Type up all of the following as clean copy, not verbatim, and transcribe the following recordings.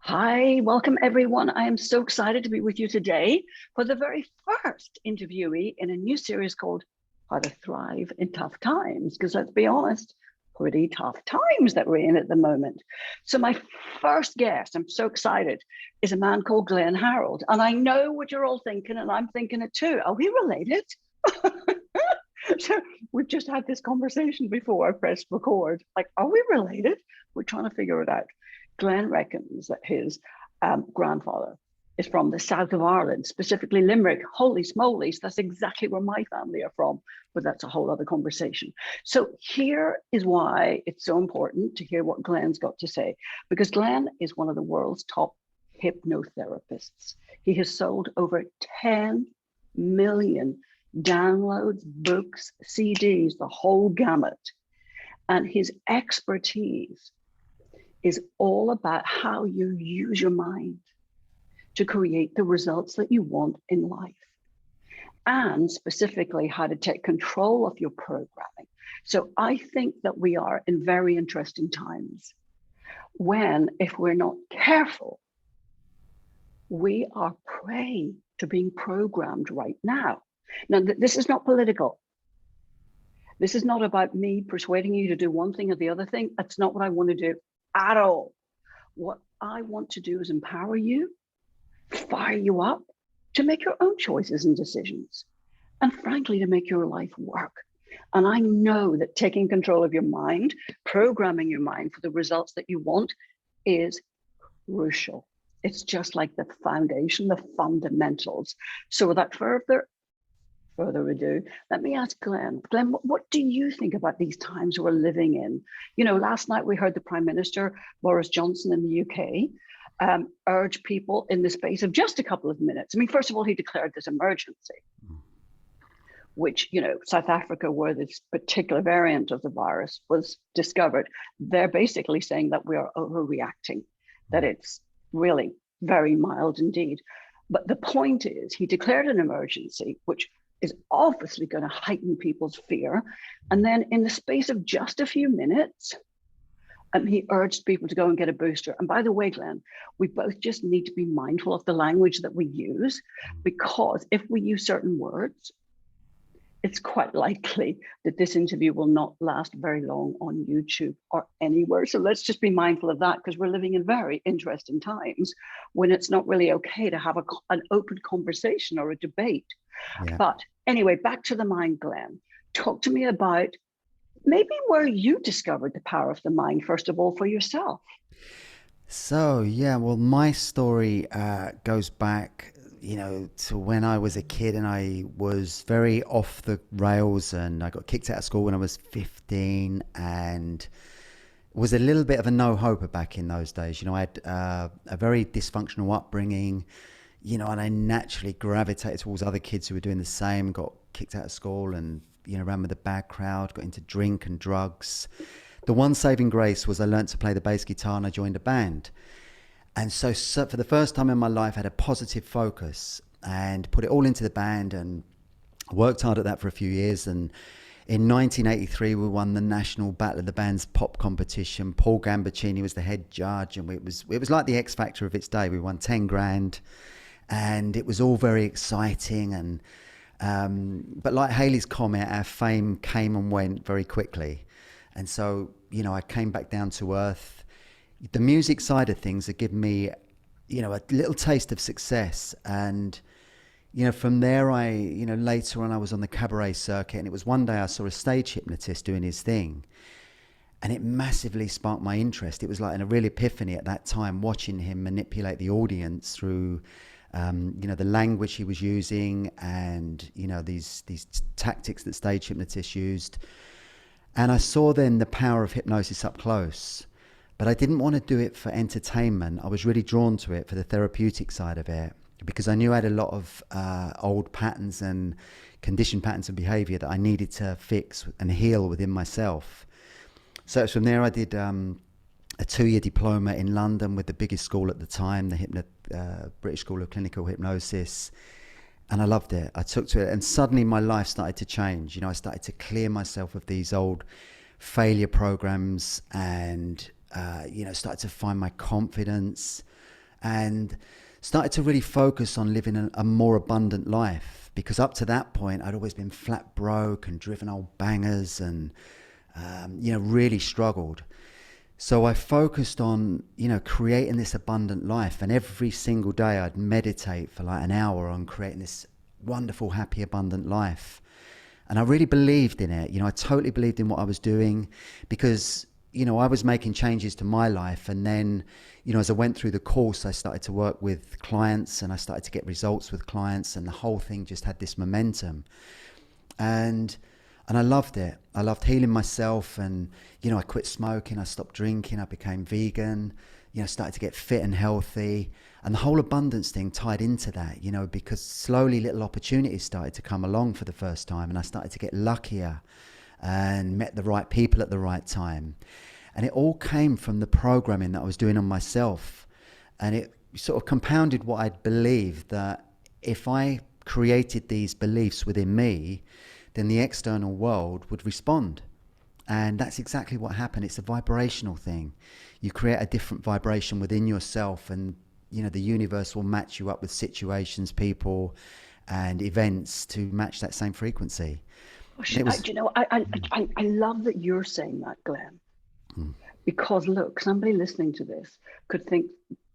Hi, welcome everyone. I am so excited to be with you today for the very first interviewee in a new series called How to Thrive in Tough Times. Because let's be honest, pretty tough times that we're in at the moment. So my first guest, I'm so excited, is a man called Glen Harrold. And I know what you're all thinking, and I'm thinking it too. Are we related? So we've just had this conversation before I pressed record. Like, are we related? We're trying to figure it out. Glen reckons that his grandfather is from the south of Ireland, specifically Limerick. Holy smolies, that's exactly where my family are from, but that's a whole other conversation. So here is why it's so important to hear what Glen's got to say, because Glen is one of the world's top hypnotherapists. He has sold over 10 million downloads, books, CDs, the whole gamut. And his expertise is all about how you use your mind to create the results that you want in life, and specifically how to take control of your programming. So I think that we are in very interesting times when, if we're not careful, we are prey to being programmed right now. Now, this is not political. This is not about me persuading you to do one thing or the other thing. That's not what I want to do at all. What I want to do is empower you, fire you up to make your own choices and decisions, and frankly, to make your life work. And I know that taking control of your mind, programming your mind for the results that you want is crucial. It's just like the foundation, the fundamentals. So without further ado, let me ask Glen. Glen, what do you think about these times we're living in? You know, last night we heard the Prime Minister, Boris Johnson in the UK, urge people in the space of just a couple of minutes. I mean, first of all, he declared this emergency, which, you know, South Africa, where this particular variant of the virus was discovered, they're basically saying that we are overreacting, that it's really very mild indeed. But the point is, he declared an emergency, which is obviously going to heighten people's fear. And then in the space of just a few minutes, he urged people to go and get a booster. And by the way, Glen, we both just need to be mindful of the language that we use, because if we use certain words, it's quite likely that this interview will not last very long on YouTube or anywhere. So let's just be mindful of that, because we're living in very interesting times when it's not really okay to have an open conversation or a debate. Yeah. But anyway, back to the mind, Glen. Talk to me about maybe where you discovered the power of the mind, first of all, for yourself. So, yeah, well, my story goes back, to when I was a kid and I was very off the rails, and I got kicked out of school when I was 15 and was a little bit of a no-hoper back in those days. I had a very dysfunctional upbringing, and I naturally gravitated towards other kids who were doing the same, got kicked out of school and, ran with a bad crowd, got into drink and drugs. The one saving grace was I learned to play the bass guitar and I joined a band. And so for the first time in my life, I had a positive focus and put it all into the band and worked hard at that for a few years. And in 1983, we won the National Battle of the Bands pop competition. Paul Gambaccini was the head judge, and it was like the X Factor of its day. We won 10 grand, and it was all very exciting. And but like Halley's Comet, our fame came and went very quickly. And so, I came back down to earth. The music side of things had given me, a little taste of success. And, from there, later on I was on the cabaret circuit, and it was one day I saw a stage hypnotist doing his thing. And it massively sparked my interest. It was like a real epiphany at that time, watching him manipulate the audience through, the language he was using and, these tactics that stage hypnotists used. And I saw then the power of hypnosis up close. But I didn't want to do it for entertainment. I was really drawn to it for the therapeutic side of it, because I knew I had a lot of old patterns and conditioned patterns of behavior that I needed to fix and heal within myself. So from there I did a 2-year diploma in London with the biggest school at the time, the British School of Clinical Hypnosis. And I loved it. I took to it, and suddenly my life started to change. I started to clear myself of these old failure programs and, started to find my confidence. and started to really focus on living a more abundant life, because up to that point I'd always been flat broke and driven old bangers and really struggled. So I focused on, creating this abundant life. And every single day I'd meditate for like an hour on creating this wonderful, happy, abundant life. And I really believed in it. I totally believed in what I was doing, because, I was making changes to my life. And then, as I went through the course, I started to work with clients and I started to get results with clients, and the whole thing just had this momentum. And I loved it. I loved healing myself, and I quit smoking, I stopped drinking, I became vegan, started to get fit and healthy, and the whole abundance thing tied into that, because slowly little opportunities started to come along for the first time, and I started to get luckier and met the right people at the right time. And it all came from the programming that I was doing on myself, and it sort of compounded what I'd believed, that if I created these beliefs within me, then the external world would respond. And that's exactly what happened. It's a vibrational thing. You create a different vibration within yourself, and the universe will match you up with situations, people, and events to match that same frequency. I love that you're saying that, Glenn, because look, somebody listening to this could think,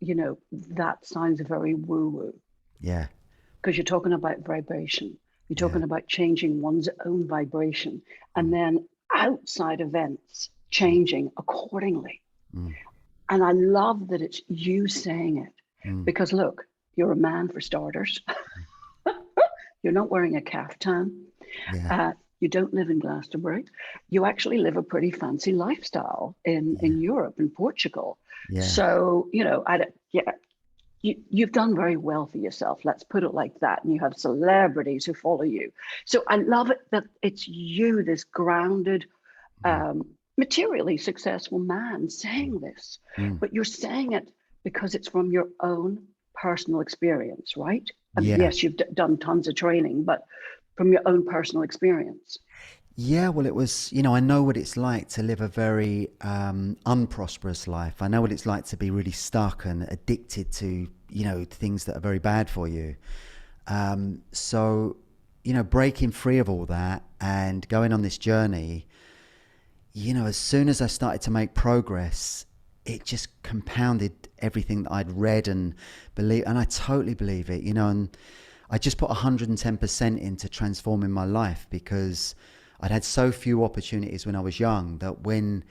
that sounds very woo-woo. Yeah. Because you're talking about vibration. You're talking about changing one's own vibration, and then outside events changing accordingly. And I love that it's you saying it, because look, you're a man for starters. You're not wearing a caftan. Yeah. You don't live in Glastonbury. You actually live a pretty fancy lifestyle in Europe, in Portugal. Yeah. So, you've done very well for yourself. Let's put it like that. And you have celebrities who follow you. So I love it that it's you, this grounded, materially successful man, saying this. But you're saying it because it's from your own personal experience, right? And yes, you've done tons of training, but from your own personal experience. Yeah, well, it was, I know what it's like to live a very unprosperous life. I know what it's like to be really stuck and addicted to, things that are very bad for you. So, breaking free of all that and going on this journey, as soon as I started to make progress, it just compounded everything that I'd read and believe, and I totally believe it, and I just put 110% into transforming my life, because I'd had so few opportunities when I was young that when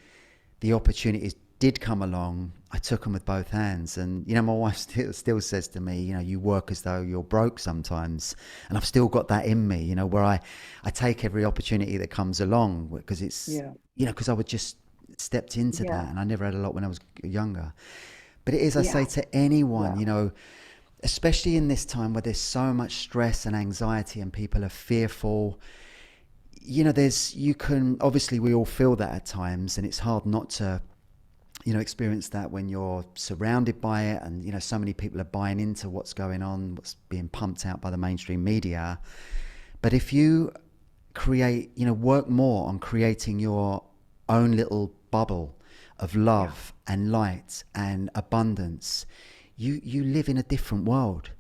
the opportunities did come along, I took them with both hands. And, my wife still says to me, you work as though you're broke sometimes. And I've still got that in me, where I take every opportunity that comes along, because it's, because I would just stepped into that, and I never had a lot when I was younger. But it is, I say to anyone, especially in this time where there's so much stress and anxiety and people are fearful, obviously we all feel that at times, and it's hard not to, experience that when you're surrounded by it, and, so many people are buying into what's going on, what's being pumped out by the mainstream media. But if you create, work more on creating your own little bubble of love and light and abundance, you live in a different world.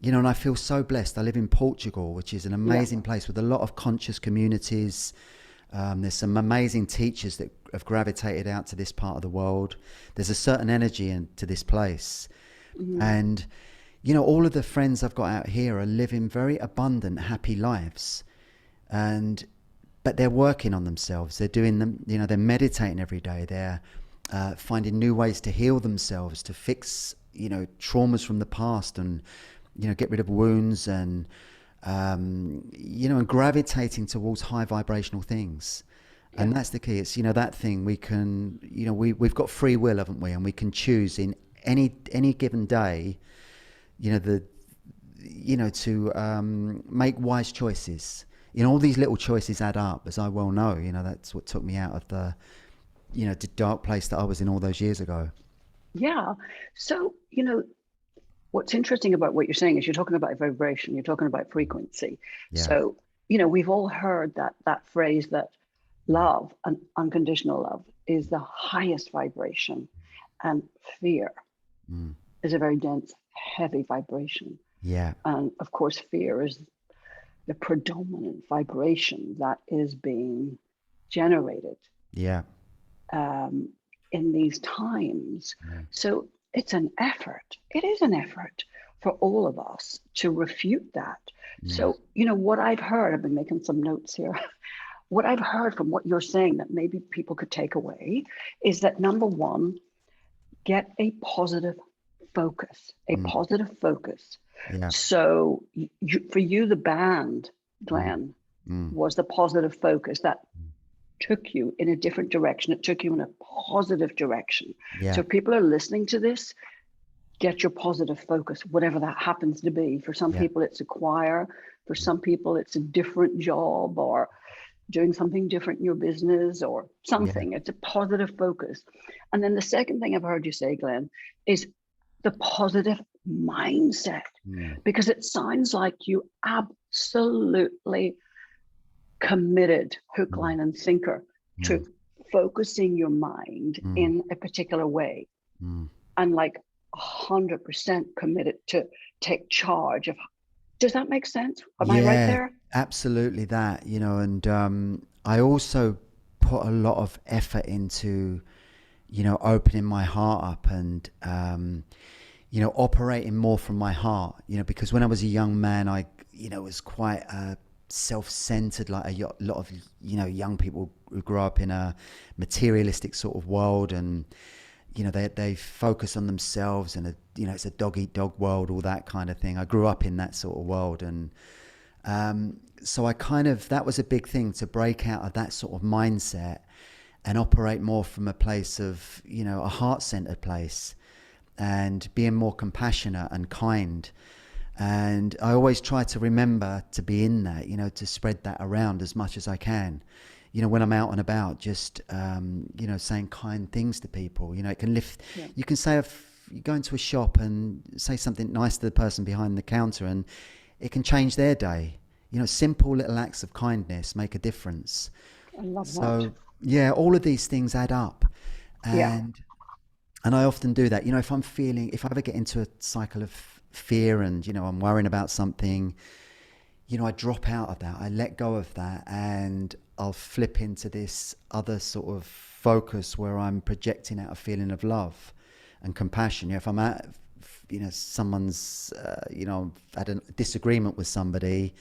And I feel so blessed. I live in Portugal, which is an amazing place with a lot of conscious communities. There's some amazing teachers that have gravitated out to this part of the world. There's a certain energy into this place. And, all of the friends I've got out here are living very abundant, happy lives. But they're working on themselves. They're doing them, they're meditating every day. They're finding new ways to heal themselves, to fix, traumas from the past, and get rid of wounds, and and gravitating towards high vibrational things. And that's the key. It's, that thing we can, we've got free will, haven't we? And we can choose in any given day, to make wise choices. All these little choices add up, as I well know. That's what took me out of the, the dark place that I was in all those years ago. Yeah. So, what's interesting about what you're saying is you're talking about vibration, you're talking about frequency. Yeah. So, we've all heard that phrase that love and unconditional love is the highest vibration, and fear is a very dense, heavy vibration. Yeah. And of course, fear is the predominant vibration that is being generated Yeah. um, in these times. Mm. So it's an effort. It is an effort for all of us to refute that. Mm. So, you know, what I've heard, I've been making some notes here. What I've heard from what you're saying that maybe people could take away is that number one, get a positive focus, a Mm. positive focus. Yeah. So for you, the band, Mm. Glenn, Mm. was the positive focus that took you in a different direction. It took you in a positive direction. Yeah. So if people are listening to this, get your positive focus, whatever that happens to be. For some Yeah. people, it's a choir. For some people, it's a different job or doing something different in your business or Yeah. something. It's a positive focus. And then the second thing I've heard you say, Glenn, is the positive mindset, Mm. because it sounds like you absolutely committed hook, Mm. line, and sinker to Mm. focusing your mind Mm. in a particular way, Mm. and like 100% committed to take charge of. Does that make sense? Am I right Yeah, there? absolutely that, and I also put a lot of effort into, opening my heart up and, operating more from my heart, because when I was a young man, I, was quite self-centered, like lot of, young people who grow up in a materialistic sort of world, and, they focus on themselves, and, it's a dog eat dog world, all that kind of thing. I grew up in that sort of world. And so that was a big thing, to break out of that sort of mindset and operate more from a place of, a heart-centered place, and being more compassionate and kind. And I always try to remember to be in that, to spread that around as much as I can. When I'm out and about, just, saying kind things to people, it can lift. Yeah. You can say, if you go into a shop and say something nice to the person behind the counter, and it can change their day. Simple little acts of kindness make a difference. I love that. So yeah, all of these things add up. Yeah. And I often do that. If I ever get into a cycle of fear and, I'm worrying about something, I drop out of that. I let go of that, and I'll flip into this other sort of focus where I'm projecting out a feeling of love and compassion. If I'm at, someone's, had a disagreement with somebody,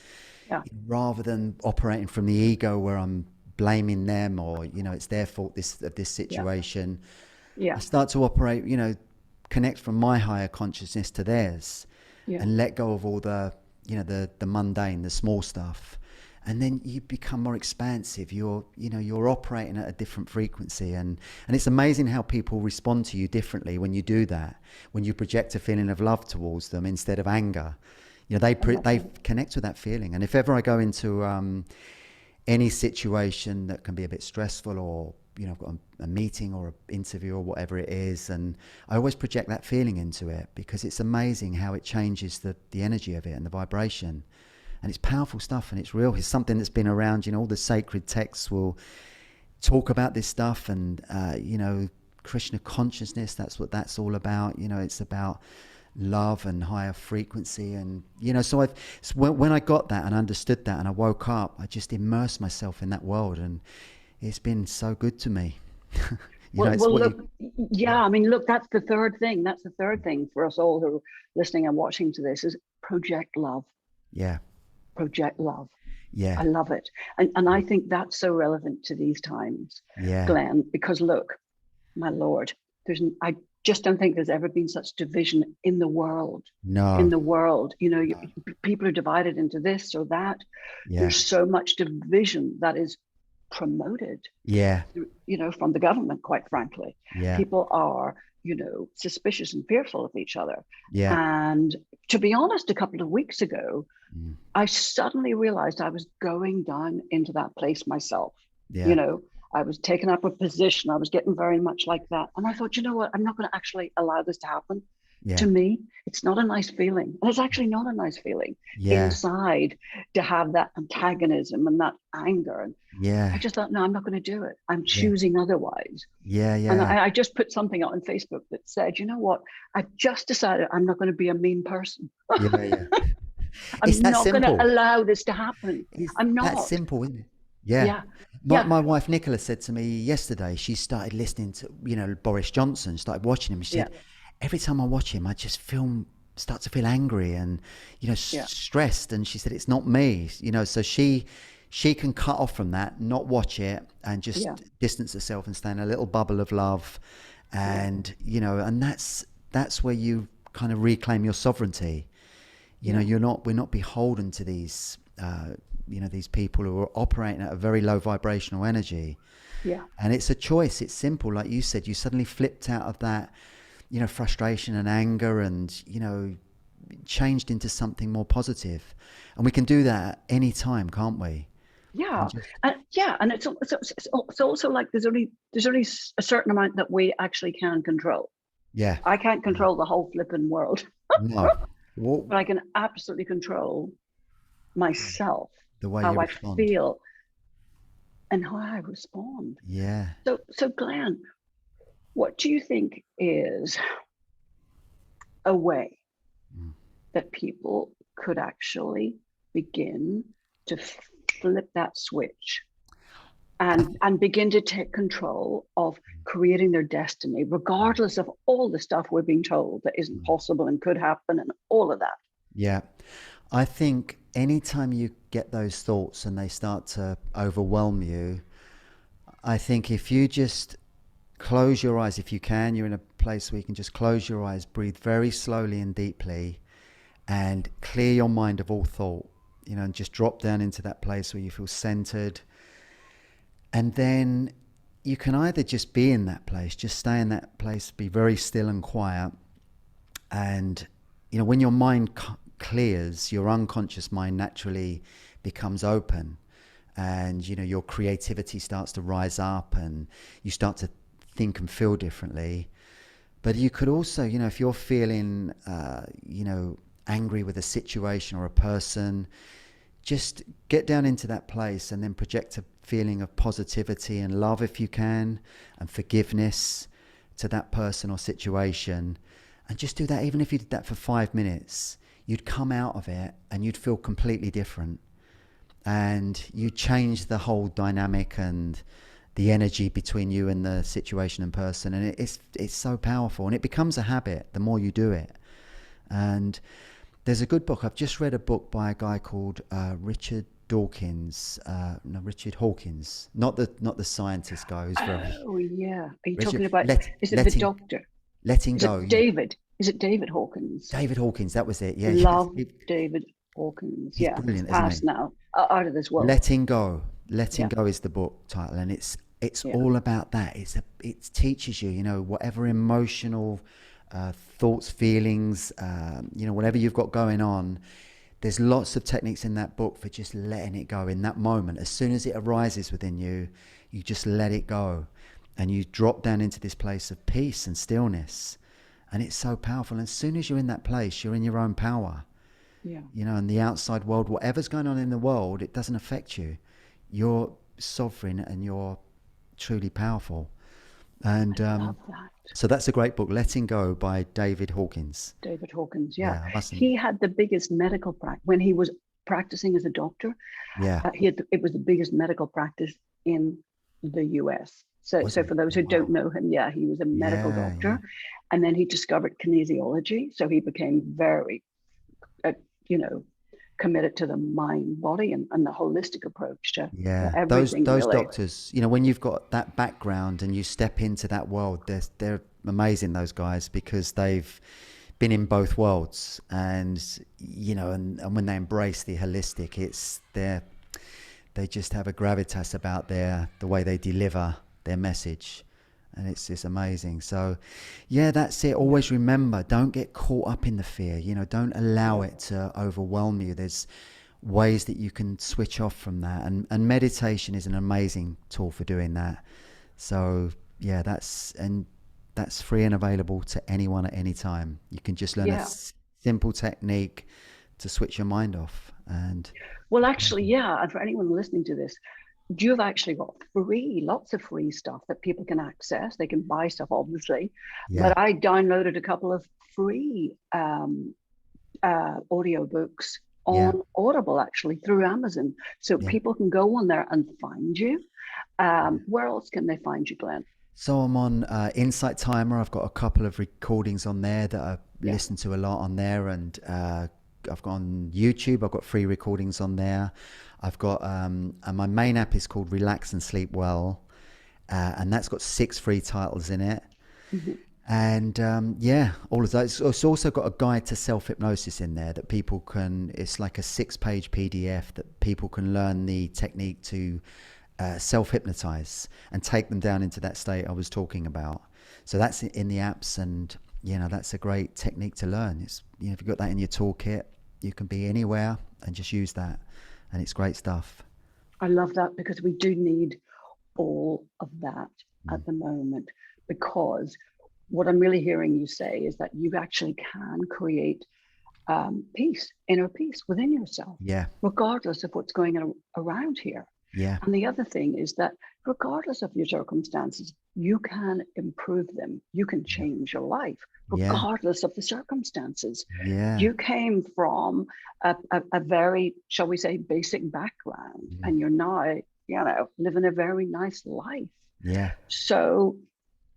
Yeah. rather than operating from the ego where I'm blaming them, or, it's their fault, this Yeah. situation, Yeah. I start to operate, connect from my higher consciousness to theirs, Yeah. and let go of all the, the mundane, the small stuff. And then you become more expansive. You're operating at a different frequency, and it's amazing how people respond to you differently when you do that. When you project a feeling of love towards them instead of anger, they connect with that feeling. And if ever I go into any situation that can be a bit stressful, or I've got a meeting or an interview or whatever it is, and I always project that feeling into it, because it's amazing how it changes the energy of it and the vibration. And it's powerful stuff, and it's real. It's something that's been around. All the sacred texts will talk about this stuff, and Krishna consciousness, that's what that's all about. It's about love and higher frequency. And so when I got that and understood that, and I woke up, I just immersed myself in that world, and it's been so good to me. Look, yeah, I mean, look, that's the third thing. That's the third thing for us all who are listening and watching to this, is project love. Yeah. Project love. Yeah. I love it. And I think that's so relevant to these times, Yeah. Glenn, because look, my Lord, I just don't think there's ever been such division in the world. No. In the world, people are divided into this or that. Yeah. There's so much division that is promoted, Yeah. from the government, quite frankly. Yeah. People are, suspicious and fearful of each other. Yeah. And to be honest, a couple of weeks ago, I suddenly realized I was going down into that place myself. Yeah. I was taking up a position. I was getting very much like that. And I thought, you know what? I'm not going to actually allow this to happen. Yeah. To me, it's not a nice feeling. And it's actually not a nice feeling Yeah. inside to have that antagonism and that anger. And I Yeah. just thought, no, I'm not going to do it. I'm Yeah. choosing otherwise. Yeah. And Yeah. I just put something out on Facebook that said, you know what? I've just decided I'm not going to be a mean person. Yeah. Yeah. It's I'm that not going to simple. allow this to happen. It's I'm that not. simple, isn't it? Yeah. Yeah. My, Yeah. my wife Nicola said to me yesterday, she started listening to, Boris Johnson, started watching him. She Yeah. said, every time I watch him, I just start to feel angry and, Yeah. stressed. And she said, it's not me, so she can cut off from that, not watch it and just Yeah. distance herself and stay in a little bubble of love. Yeah. And, and that's where you kind of reclaim your sovereignty. Yeah. We're not beholden to these, these people who are operating at a very low vibrational energy. Yeah. And it's a choice. It's simple. Like you said, you suddenly flipped out of that, frustration and anger and, changed into something more positive. And we can do that at any time, can't we? And Yeah. just, Yeah. And it's also like there's only a certain amount that we actually can control. yeah. I can't Yeah. control the whole flipping world, No. What, but I can absolutely control myself, the way you how I respond. feel and how I respond. Yeah. So Glenn, what do you think is a way Mm. that people could actually begin to flip that switch and begin to take control of creating their destiny, regardless of all the stuff we're being told that isn't possible and could happen and all of that? Yeah. I think anytime you get those thoughts and they start to overwhelm you, I think if you just close your eyes, if you can, you're in a place where you can just close your eyes, breathe very slowly and deeply, and clear your mind of all thought, and just drop down into that place where you feel centered. And then you can either just be in that place, just stay in that place, be very still and quiet. And, when your mind clears, your unconscious mind naturally becomes open. And, your creativity starts to rise up and you start to think and feel differently. But you could also, if you're feeling, angry with a situation or a person, just get down into that place and then project a feeling of positivity and love if you can, and forgiveness to that person or situation. And just do that. Even if you did that for 5 minutes, you'd come out of it and you'd feel completely different. And you change the whole dynamic and the energy between you and the situation and person. And it's so powerful. And it becomes a habit the more you do it. And there's a good book. I've just read a book by a guy called Richard Dawkins. No, Richard Hawkins. Not the scientist guy who's very... Oh yeah. Are you talking Richard, about, is it the letting, doctor? letting Is go. it David? Is it David Hawkins? David Hawkins, that was it. Yeah, Love David Hawkins. he's Yeah, he's brilliant, isn't he? passed now, out of this world. Letting Go. Letting Yeah, Go is the book title, and it's yeah, all about that. It teaches you, whatever emotional thoughts, feelings, whatever you've got going on. There's lots of techniques in that book for just letting it go in that moment. As soon as it arises within you, you just let it go, and you drop down into this place of peace and stillness, and it's so powerful. And as soon as you're in that place, you're in your own power. yeah. And the outside world, whatever's going on in the world, it doesn't affect you. You're sovereign and you're truly powerful. And I love that. so that's a great book, Letting Go by David Hawkins. David Hawkins. Yeah, Yeah, I mustn't. he had the biggest medical practice when he was practicing as a doctor. Yeah. It was the biggest medical practice in the US. So Was it? for those who Wow. don't know him, yeah, he was a medical Yeah, doctor, yeah. and then he discovered kinesiology. So he became very, committed to the mind, body, and the holistic approach to Yeah. Those everything. Really, doctors, when you've got that background and you step into that world, they're amazing, those guys, because they've been in both worlds. And and when they embrace the holistic, they just have a gravitas about the way they deliver their message, and it's just amazing. So yeah, that's it. Always remember, don't get caught up in the fear. Don't allow it to overwhelm you. There's ways that you can switch off from that, and meditation is an amazing tool for doing that. So yeah, and that's free and available to anyone at any time. You can just learn a Yeah. simple technique to switch your mind off. And Well, actually, yeah. And for anyone listening to this, you've actually got lots of free stuff that people can access. They can buy stuff, obviously, yeah, but I downloaded a couple of free audiobooks yeah, on Audible, actually, through Amazon. So yeah. people can go on there and find you. Where else can they find you, Glenn? So I'm on Insight Timer. I've got a couple of recordings on there that I Yeah. listen to a lot on there, and I've got on YouTube. I've got free recordings on there. I've got and my main app is called Relax and Sleep Well, and that's got 6 free titles in it. Mhm. And yeah, all of those. It's also got a guide to self hypnosis in there that people can. It's like a 6-page PDF that people can learn the technique to self hypnotize and take them down into that state I was talking about. So that's in the apps, and that's a great technique to learn. It's if you've got that in your toolkit, you can be anywhere and just use that, and it's great stuff. I love that because we do need all of that Mm. at the moment, because what I'm really hearing you say is that you actually can create peace, inner peace within yourself, Yeah, regardless of what's going on around here. yeah, And the other thing is that regardless of your circumstances, you can improve them. You can yeah, change your life, yeah, regardless of the circumstances. yeah. You came from a very, shall we say, basic background, Mm. and you're now, living a very nice life. Yeah, So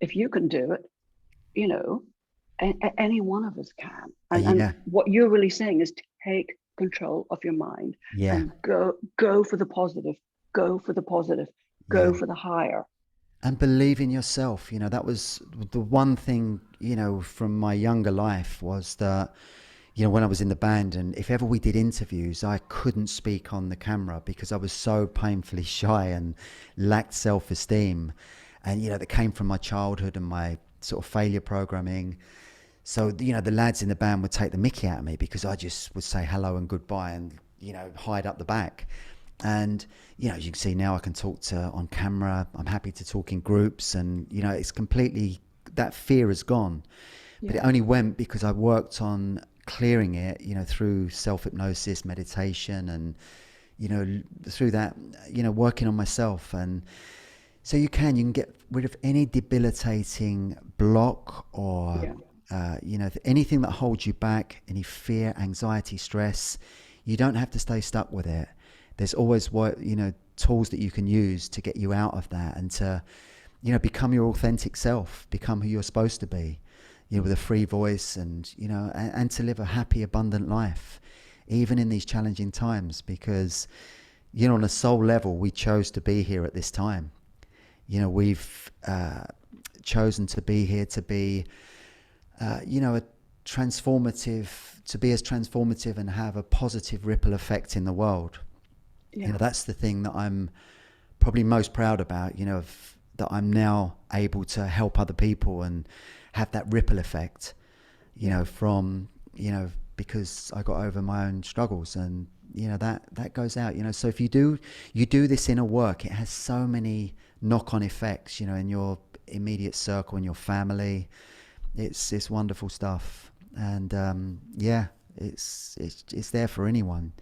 if you can do it, you know, any one of us can. And yeah, what you're really saying is take control of your mind yeah, and go for the positive, go for the positive, yeah. go for the higher. And believe in yourself. That was the one thing, from my younger life was that, when I was in the band, and if ever we did interviews, I couldn't speak on the camera because I was so painfully shy and lacked self-esteem. And, that came from my childhood and my sort of failure programming. So, the lads in the band would take the mickey out of me because I just would say hello and goodbye and, hide up the back. And, as you can see now, I can talk on camera. I'm happy to talk in groups, and, it's completely, that fear is gone. But it Yeah. only went because I worked on clearing it, through self-hypnosis, meditation, and, through that, working on myself. And so you can get rid of any debilitating block or, Yeah. anything that holds you back, any fear, anxiety, stress. You don't have to stay stuck with it. There's always tools that you can use to get you out of that and to, become your authentic self, become who you're supposed to be, with a free voice and, and to live a happy, abundant life, even in these challenging times, because, on a soul level, we chose to be here at this time. We've chosen to be here to be, a transformative, to be as transformative and have a positive ripple effect in the world. Yeah. That's the thing that I'm probably most proud about, that I'm now able to help other people and have that ripple effect, from, because I got over my own struggles, and, that goes out, so if you do this inner work, it has so many knock-on effects, in your immediate circle, in your family. It's wonderful stuff. And yeah, it's there for anyone.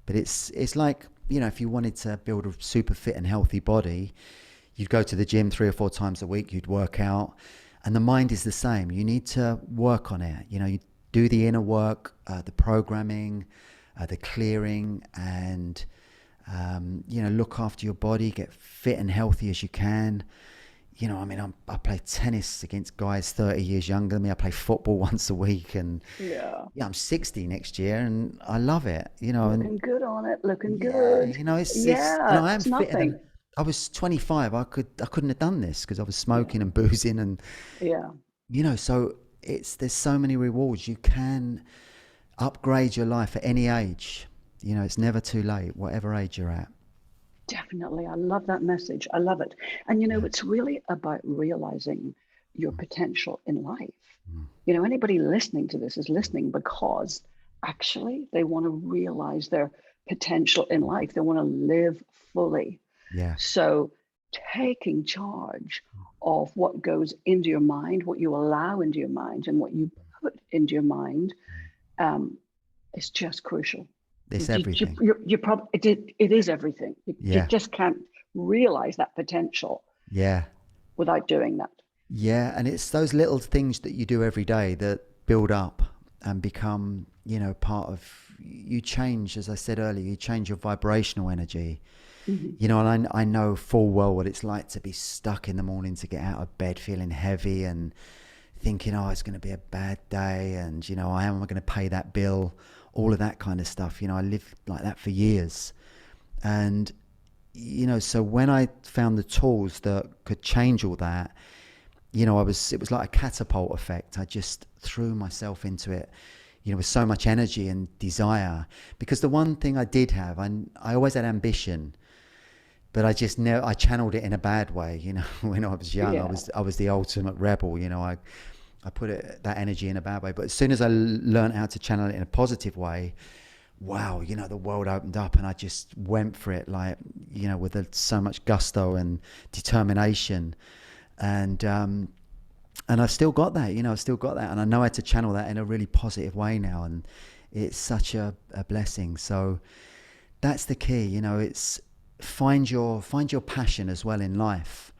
But it's like, if you wanted to build a super fit and healthy body, you'd go to the gym 3 or 4 times a week, you'd work out, and the mind is the same. You need to work on it. You do the inner work, the programming, the clearing, and look after your body, get fit and healthy as you can. I play tennis against guys 30 years younger than me. I play football once a week, and Yeah. yeah, I'm 60 next year, and I love it. And Looking good on it, looking yeah, good. it's and Yeah, I am it's fitter nothing. than I was 25. I couldn't have done this because I was smoking and boozing, and Yeah. so there's so many rewards. You can upgrade your life at any age. It's never too late, whatever age you're at. Definitely. I love that message. I love it. And Yeah. it's really about realizing your potential in life. Mm. Anybody listening to this is listening because actually they want to realize their potential in life. They want to live fully. Yeah. So taking charge of what goes into your mind, what you allow into your mind, and what you put into your mind, is just crucial. It's everything. It is everything. You Yeah. just can't realize that potential Yeah. without doing that. Yeah, and it's those little things that you do every day that build up and become, part of you. Change, as I said earlier, you change your vibrational energy. Mhm. And I know full well what it's like to be stuck in the morning, to get out of bed feeling heavy and thinking, oh, it's going to be a bad day, and I am going to pay that bill, all of that kind of stuff. I lived like that for years. And so when I found the tools that could change all that, it was like a catapult effect. I just threw myself into it, with so much energy and desire. Because the one thing I did have, I always had ambition, but I channeled it in a bad way. When I was young, Yeah. I was the ultimate rebel. I put that energy in a bad way. But as soon as I learned how to channel it in a positive way, wow, the world opened up, and I just went for it, like, with so much gusto and determination. And I've still got that, I've still got that, and I know how to channel that in a really positive way now, and it's such a blessing. So that's the key, it's find your passion as well in life,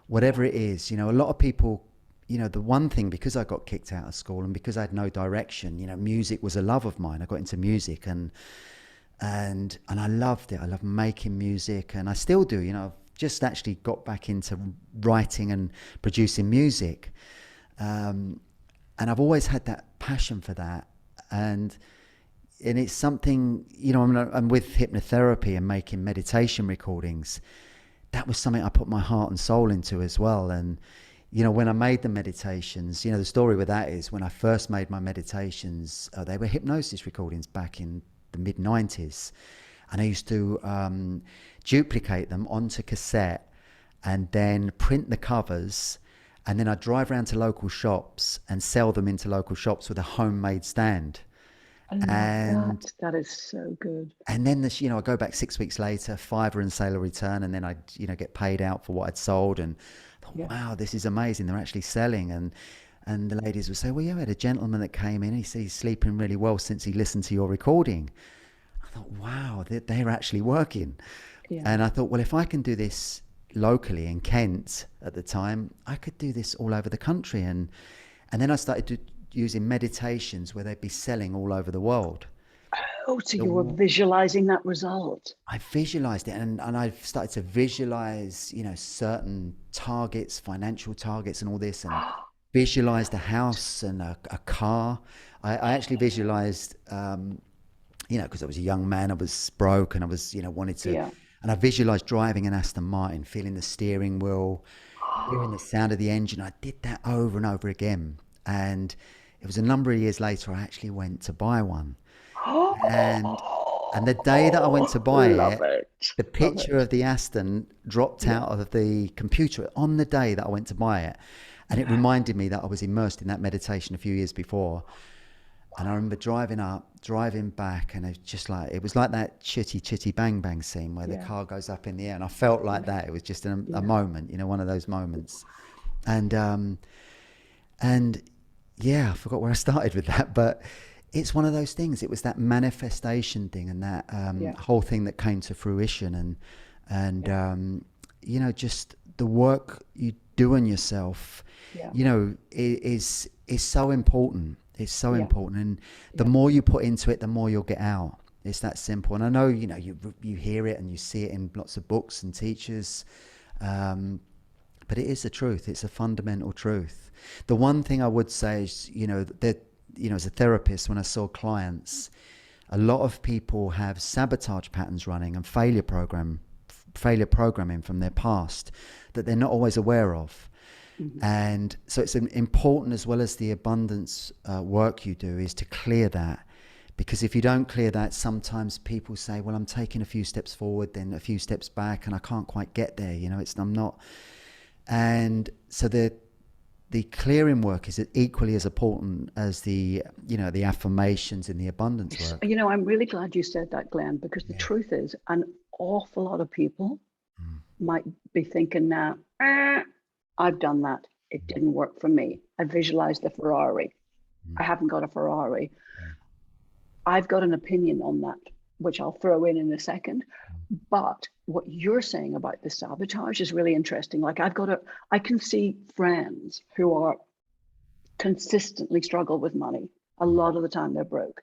whatever it is. A lot of people, the one thing, because I got kicked out of school and because I had no direction, music was a love of mine. I got into music, and I loved it. I love making music, and I still do. I've just actually got back into writing and producing music, and I've always had that passion for that. And it's something, I'm with hypnotherapy and making meditation recordings. That was something I put my heart and soul into as well. And when I made the meditations, the story with that is, when I first made my meditations, they were hypnosis recordings back in the mid-90s. And I used to duplicate them onto cassette and then print the covers. And then I'd drive around to local shops and sell them into local shops with a homemade stand. I love And that. That is so good. and then I go back 6 weeks later, Fiverr and sale or return, and then I get paid out for what I'd sold, and I thought, Yeah. wow, this is amazing. They're actually selling. And the ladies would say, well, yeah, we had a gentleman that came in. He said he's sleeping really well since he listened to your recording. I thought, wow, they're actually working. Yeah. And I thought, well, if I can do this locally in Kent at the time, I could do this all over the country. And then I started using meditations where they'd be selling all over the world. Oh, so you were visualizing that result. I visualized it, and I've started to visualize, certain targets, financial targets and all this, and visualized a house and a car. I actually visualized, because I was a young man, I was broke, and I was, wanted to, Yeah. and I visualized driving an Aston Martin, feeling the steering wheel, hearing the sound of the engine. I did that over and over again. And it was a number of years later, I actually went to buy one. And the day that I went to buy Love it, it. the Love picture it. of the Aston dropped Yeah. out of the computer on the day that I went to buy it. And it reminded me that I was immersed in that meditation a few years before. And I remember driving up, driving back, and it was like that chitty chitty bang bang scene where the Yeah. car goes up in the air. And I felt like that. It was just a moment, one of those moments. And yeah, I forgot where I started with that, but it's one of those things. It was that manifestation thing, and that whole thing that came to fruition, and just the work you do on yourself, is so important. It's so important, and the more you put into it, the more you'll get out. It's that simple. And I know, you hear it and you see it in lots of books and teachers, but it is the truth. It's a fundamental truth. The one thing I would say is, that, as a therapist, when I saw clients, a lot of people have sabotage patterns running and failure programming from their past that they're not always aware of. Mm-hmm. And so it's important, as well as the abundance work you do, is to clear that. Because if you don't clear that, sometimes people say, well, I'm taking a few steps forward, then a few steps back, and I can't quite get there. I'm not. And so the clearing work is equally as important as the affirmations and the abundance work. I'm really glad you said that, Glenn, because the truth is, an awful lot of people might be thinking now, I've done that. It didn't work for me. I visualized the Ferrari. I haven't got a Ferrari. I've got an opinion on that, which I'll throw in a second. But what you're saying about the sabotage is really interesting. Like I can see friends who are consistently struggle with money. A lot of the time they're broke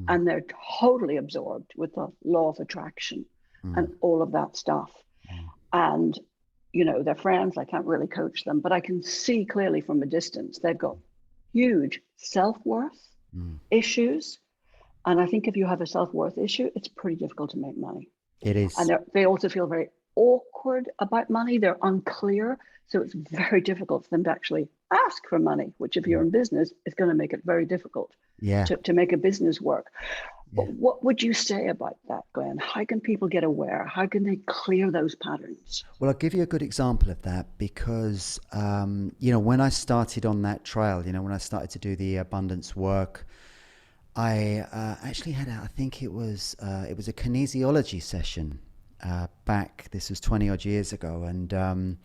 and they're totally absorbed with the law of attraction and all of that stuff. And, you know, their friends, I can't really coach them, but I can see clearly from a distance, they've got huge self-worth issues. And I think if you have a self-worth issue, it's pretty difficult to make money. It is. And they also feel very awkward about money. They're unclear. So it's very difficult for them to actually ask for money, which if you're in business, is going to make it very difficult to make a business work. But what would you say about that, Glenn? How can people get aware? How can they clear those patterns? Well, I'll give you a good example of that because, you know, when I started on that trail, you know, when I started to do the abundance work, I actually had, I think it was a kinesiology session back, this was 20 odd years ago. And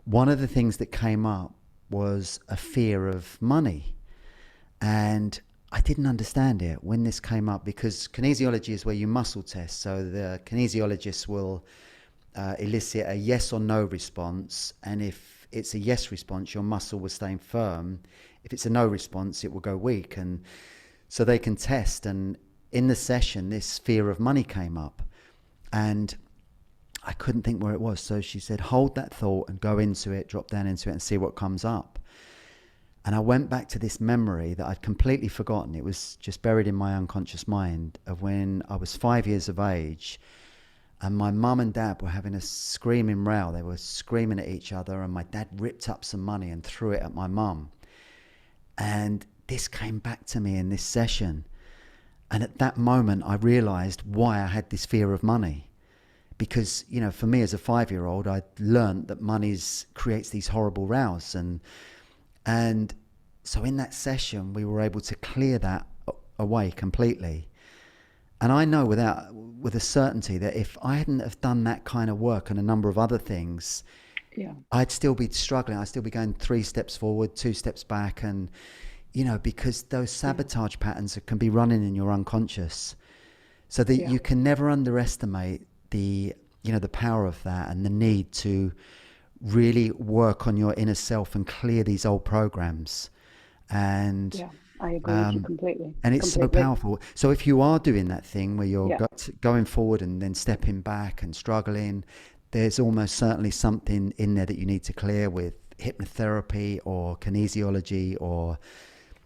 one of the things that came up was a fear of money. And I didn't understand it when this came up because kinesiology is where you muscle test. So the kinesiologist will elicit a yes or no response. And if it's a yes response, your muscle will stay firm. If it's a no response, it will go weak. And so they can test. And in the session, this fear of money came up. And I couldn't think where it was. So she said, hold that thought and go into it, drop down into it and see what comes up. And I went back to this memory that I'd completely forgotten. It was just buried in my unconscious mind of when I was 5 years of age and my mum and dad were having a screaming row. They were screaming at each other and my dad ripped up some money and threw it at my mum. And this came back to me in this session. And at that moment, I realized why I had this fear of money. Because, you know, for me as a 5-year-old, I learned that money creates these horrible rows. And so in that session, we were able to clear that away completely. And I know with a certainty that if I hadn't have done that kind of work and a number of other things, I'd still be struggling. I'd still be going 3 steps forward, 2 steps back. And, you know, because those sabotage patterns can be running in your unconscious. So that you can never underestimate the power of that and the need to really work on your inner self and clear these old programs. And I agree with you completely. And it's so powerful. So if you are doing that thing where you're going forward and then stepping back and struggling, there's almost certainly something in there that you need to clear with hypnotherapy or kinesiology or,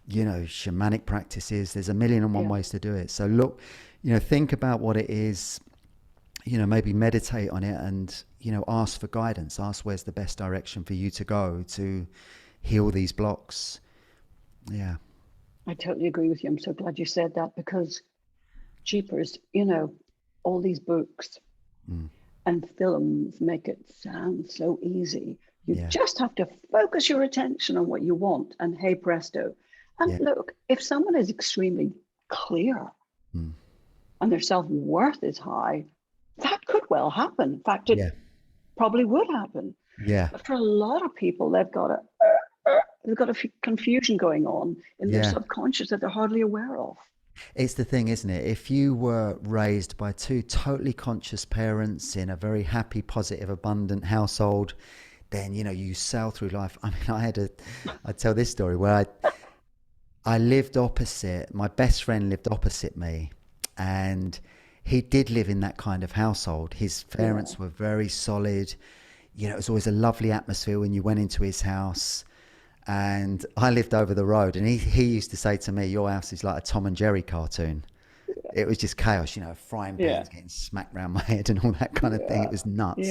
you know, shamanic practices. There's 1,000,001 ways to do it. So look, you know, think about what it is, you know, maybe meditate on it and, you know, ask for guidance, ask where's the best direction for you to go to heal these blocks. Yeah. I totally agree with you. I'm so glad you said that because jeepers, you know, all these books and films make it sound so easy. You just have to focus your attention on what you want and hey presto. And look, if someone is extremely clear and their self-worth is high, that could well happen. In fact, it probably would happen. Yeah. But for a lot of people, they've got a confusion going on in their subconscious that they're hardly aware of. It's the thing, isn't it? If you were raised by 2 totally conscious parents in a very happy, positive, abundant household, then, you know, you sail through life. I mean, I tell this story where I lived opposite, my best friend lived opposite me, and he did live in that kind of household. His parents were very solid. You know, it was always a lovely atmosphere when you went into his house. And I lived over the road, and he used to say to me, your house is like a Tom and Jerry cartoon. It was just chaos, you know, frying pans getting smacked around my head and all that kind of thing. It was nuts.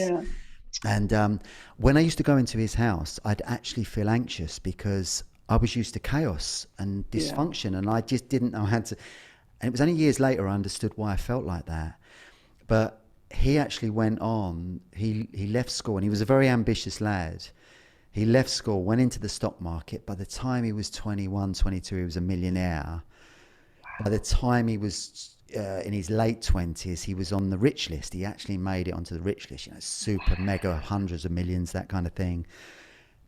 And when I used to go into his house, I'd actually feel anxious because I was used to chaos and dysfunction, and I just didn't know how to. And it was only years later I understood why I felt like that. But he actually went on, he left school, and he was a very ambitious lad. He left school, went into the stock market. By the time he was 21, 22, he was a millionaire. By the time he was in his late 20s, he was on the rich list. He actually made it onto the rich list, super mega, hundreds of millions, that kind of thing.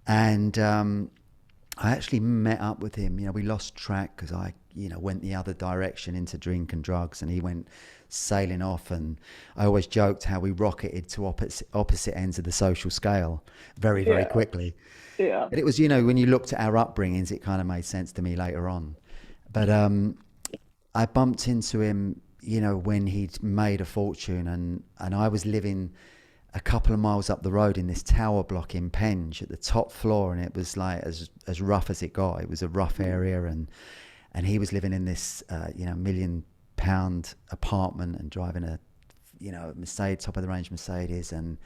And I actually met up with him. We lost track because I, went the other direction into drink and drugs, and he went sailing off. And I always joked how we rocketed to opposite ends of the social scale very, very Yeah. quickly. Yeah. But it was, when you looked at our upbringings, it kind of made sense to me later on. But I bumped into him, when he'd made a fortune, and I was living a couple of miles up the road in this tower block in Penge at the top floor, and it was like as rough as it got. It was a rough area, and he was living in this £1 million apartment and driving a Mercedes, top of the range Mercedes, and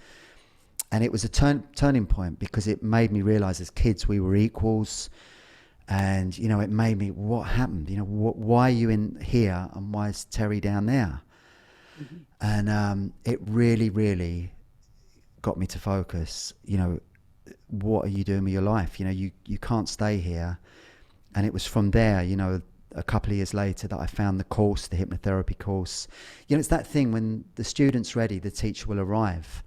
it was a turning point because it made me realize as kids we were equals. And it made me, what happened, why are you in here and why is Terry down there? Mm-hmm. And it really got me to focus. What are you doing with your life? You can't stay here. And it was from there, a couple of years later, that I found the course, the hypnotherapy course. It's that thing, when the student's ready, the teacher will arrive.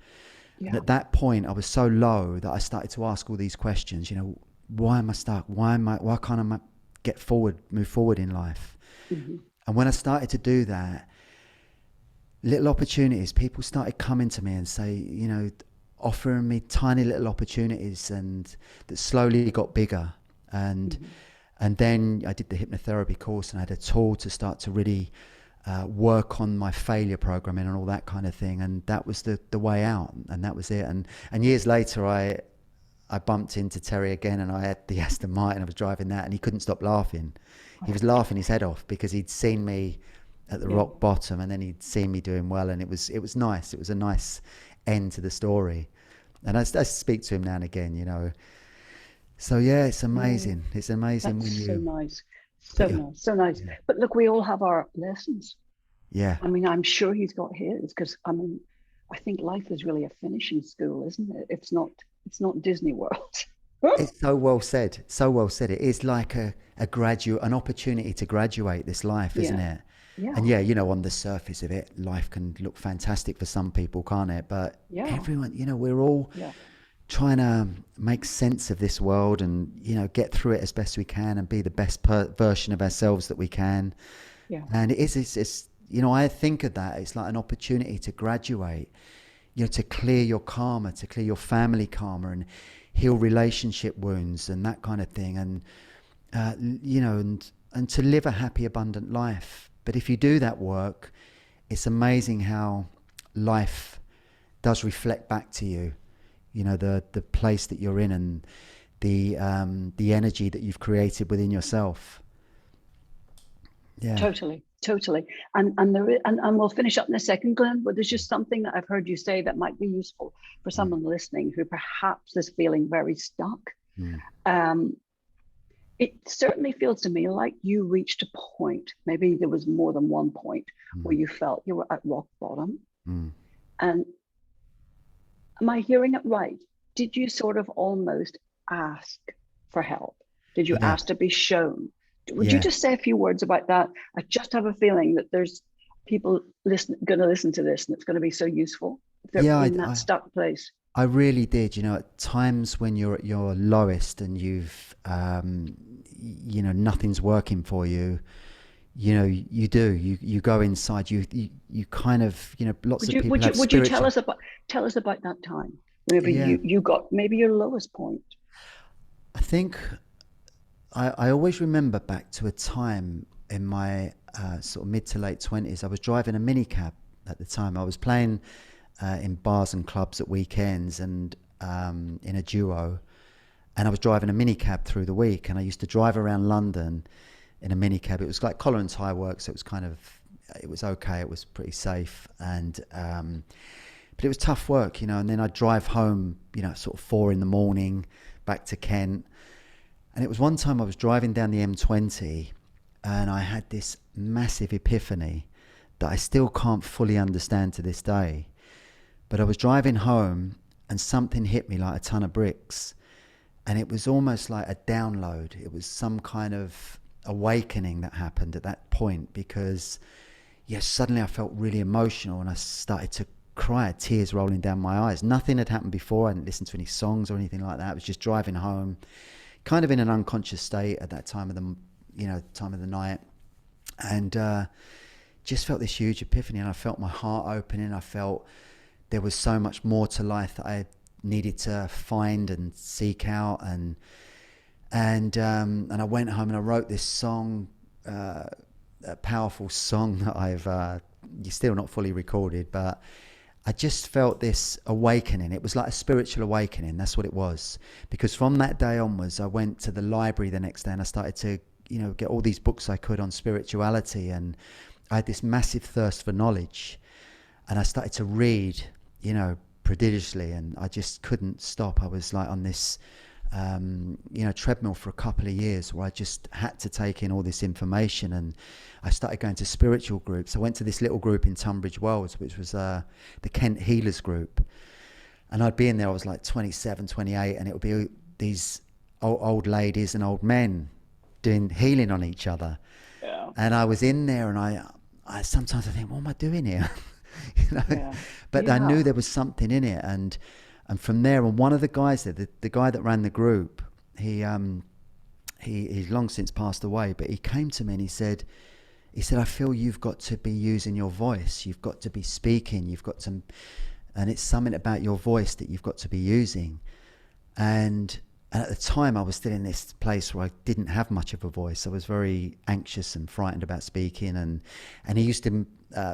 Yeah. And at that point I was so low that I started to ask all these questions. Why am I stuck? Why can't I move forward in life? Mm-hmm. And when I started to do that, little opportunities, people started coming to me and say, offering me tiny little opportunities, and that slowly got bigger. And then I did the hypnotherapy course, and I had a tool to start to really work on my failure programming and all that kind of thing. And that was the way out, and that was it. And years later, I bumped into Terry again, and I had the Aston Martin. I was driving that, and he couldn't stop laughing. He was laughing his head off because he'd seen me at the rock bottom, and then he'd seen me doing well, and it was nice. It was a nice end to the story. And I speak to him now and again, So yeah, it's amazing. It's amazing. That's when you so nice. So nice. Yeah. But look, we all have our lessons. Yeah. I mean, I'm sure he's got his, because I think life is really a finishing school, isn't it? It's not Disney World. It's so well said. So well said. It is like an opportunity to graduate this life, isn't Yeah. it? Yeah. And yeah, on the surface of it, life can look fantastic for some people, can't it? But everyone, we're all trying to make sense of this world and, get through it as best we can and be the best version of ourselves that we can. Yeah. And it's I think of that, it's like an opportunity to graduate, to clear your karma, to clear your family karma and heal relationship wounds and that kind of thing. And, and to live a happy, abundant life. But if you do that work, it's amazing how life does reflect back to you, the place that you're in and the energy that you've created within yourself. Yeah. Totally. And we'll finish up in a second, Glenn, but there's just something that I've heard you say that might be useful for someone listening who perhaps is feeling very stuck. It certainly feels to me like you reached a point, maybe there was more than one point, where you felt you were at rock bottom. And am I hearing it right? Did you sort of almost ask for help? Did you ask to be shown? Would you just say a few words about that? I just have a feeling that there's people going to listen to this, and it's going to be so useful if they're in that stuck place. I really did. At times when you're at your lowest and you've, nothing's working for you, you go inside. You kind of, lots of people. Would you tell us about that time? Whenever you got maybe your lowest point. I think I always remember back to a time in my sort of mid to late 20s. I was driving a minicab at the time. I was playing in bars and clubs at weekends and in a duo, and I was driving a minicab through the week, and I used to drive around London in a minicab. It was like collar and tie work, so it was okay, it was pretty safe, and but it was tough work, and then I'd drive home, sort of 4 a.m. back to Kent. And it was one time I was driving down the M20 and I had this massive epiphany that I still can't fully understand to this day. But I was driving home and something hit me like a ton of bricks. And it was almost like a download. It was some kind of awakening that happened at that point, because, yeah, suddenly I felt really emotional and I started to cry, tears rolling down my eyes. Nothing had happened before. I didn't listen to any songs or anything like that. I was just driving home, kind of in an unconscious state at that time of the, time of the night. And just felt this huge epiphany, and I felt my heart opening. I felt there was so much more to life that I needed to find and seek out. And I went home and I wrote this song, a powerful song that I've still not fully recorded, but I just felt this awakening. It was like a spiritual awakening. That's what it was. Because from that day onwards, I went to the library the next day and I started to, get all these books I could on spirituality. And I had this massive thirst for knowledge. And I started to read, prodigiously. And I just couldn't stop. I was like on this, treadmill for a couple of years where I just had to take in all this information. And I started going to spiritual groups. I went to this little group in Tunbridge Wells, which was the Kent Healers group. And I'd be in there, I was like 27, 28, and it would be these old ladies and old men doing healing on each other. Yeah. And I was in there and I sometimes I think, what am I doing here? Yeah. But I knew there was something in it. And from there, and one of the guys there, the guy that ran the group, he's long since passed away, but he came to me and he said, I feel you've got to be using your voice. You've got to be speaking. And it's something about your voice that you've got to be using. And at the time I was still in this place where I didn't have much of a voice. I was very anxious and frightened about speaking. And he used to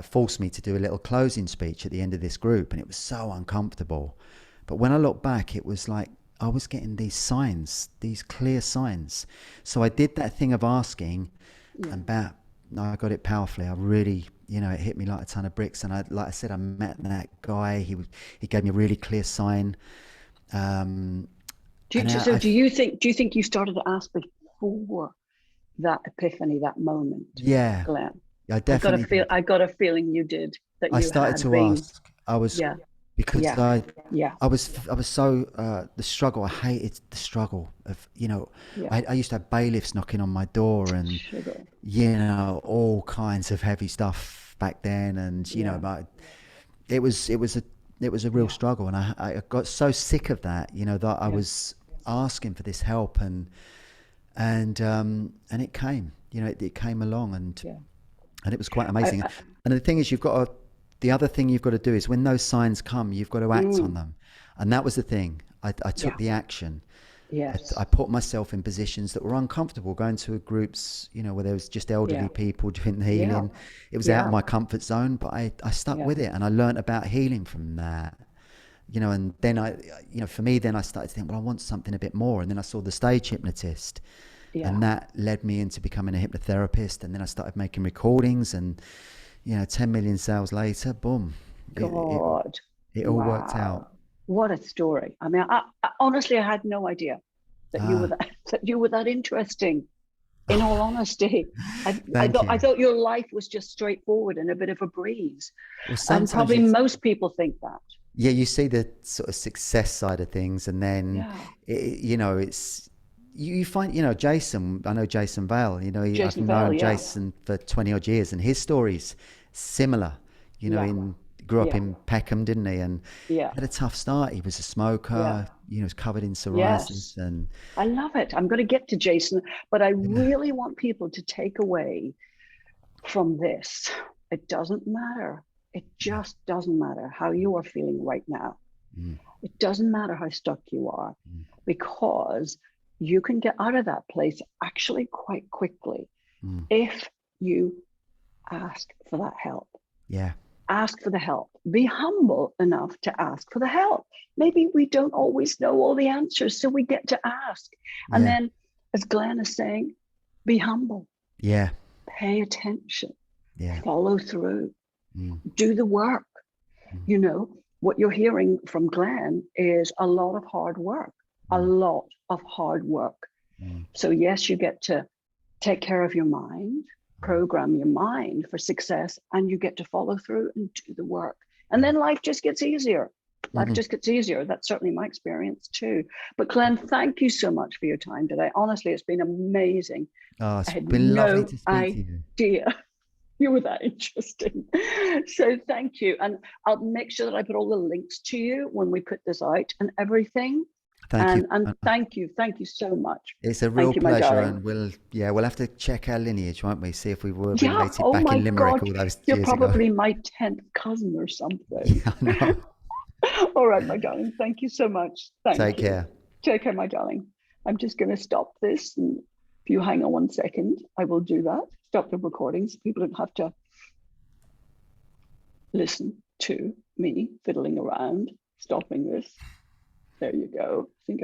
force me to do a little closing speech at the end of this group. And it was so uncomfortable. But when I look back, it was like I was getting these signs, these clear signs. So I did that thing of asking, and I got it powerfully. I really, it hit me like a ton of bricks. And like I said, I met that guy. He gave me a really clear sign. Do you think you started to ask before that epiphany, that moment? Yeah, Glenn? I definitely. I got a feeling you did. That I started to ask. I was because I was so the struggle. I hated the struggle of I used to have bailiffs knocking on my door and all kinds of heavy stuff back then, and but it was a real struggle, and I got so sick of that that I was asking for this help, and it came it came along, and it was quite amazing. And the thing is, the other thing you've got to do is when those signs come, you've got to act on them. And that was the thing. I took the action. Yes. I put myself in positions that were uncomfortable, going to groups, where there was just elderly people doing the healing. It was out of my comfort zone, but I stuck with it, and I learned about healing from that. And then for me, then I started to think, well, I want something a bit more. And then I saw the stage hypnotist, and that led me into becoming a hypnotherapist. And then I started making recordings, and 10 million sales later, boom. God. It all worked out. What a story. I mean, I honestly, I had no idea that you were that interesting. In all honesty, I thought your life was just straightforward and a bit of a breeze. Well, and probably most people think that. Yeah, you see the sort of success side of things, and then it's you find Jason. I know Jason Vale. I've known Jason for 20 odd years, and his story's similar. Grew up in Peckham, didn't he? And had a tough start. He was a smoker. He was covered in psoriasis. And I love it. I'm going to get to Jason, but I really want people to take away from this. It doesn't matter. It just doesn't matter how you are feeling right now. It doesn't matter how stuck you are, because you can get out of that place actually quite quickly if you ask for that help. Yeah. Ask for the help. Be humble enough to ask for the help. Maybe we don't always know all the answers, so we get to ask. And then, as Glenn is saying, be humble. Yeah. Pay attention. Yeah. Follow through. Do the work. What you're hearing from Glenn is a lot of hard work. A lot of hard work. So yes, you get to take care of your mind, program your mind for success, and you get to follow through and do the work. And then life just gets easier. Life just gets easier. That's certainly my experience too. But Glenn, thank you so much for your time today. Honestly, it's been amazing. Oh, it's been lovely to speak to you. You were that interesting. So thank you. And I'll make sure that I put all the links to you when we put this out and everything. Thank you. And thank you. Thank you so much. It's a real Thank you, my pleasure, darling. and we'll have to check our lineage, won't we? See if we were Yeah. related Oh back my in Limerick God. all those You're years ago. probably my 10th cousin or something. Yeah, I know. All right, my darling. Thank you so much. Take Thank you. care. Take care, my darling. I'm just going to stop this. And if you hang on 1 second, I will do that. Stop the recording so people don't have to listen to me fiddling around, stopping this. There you go. I think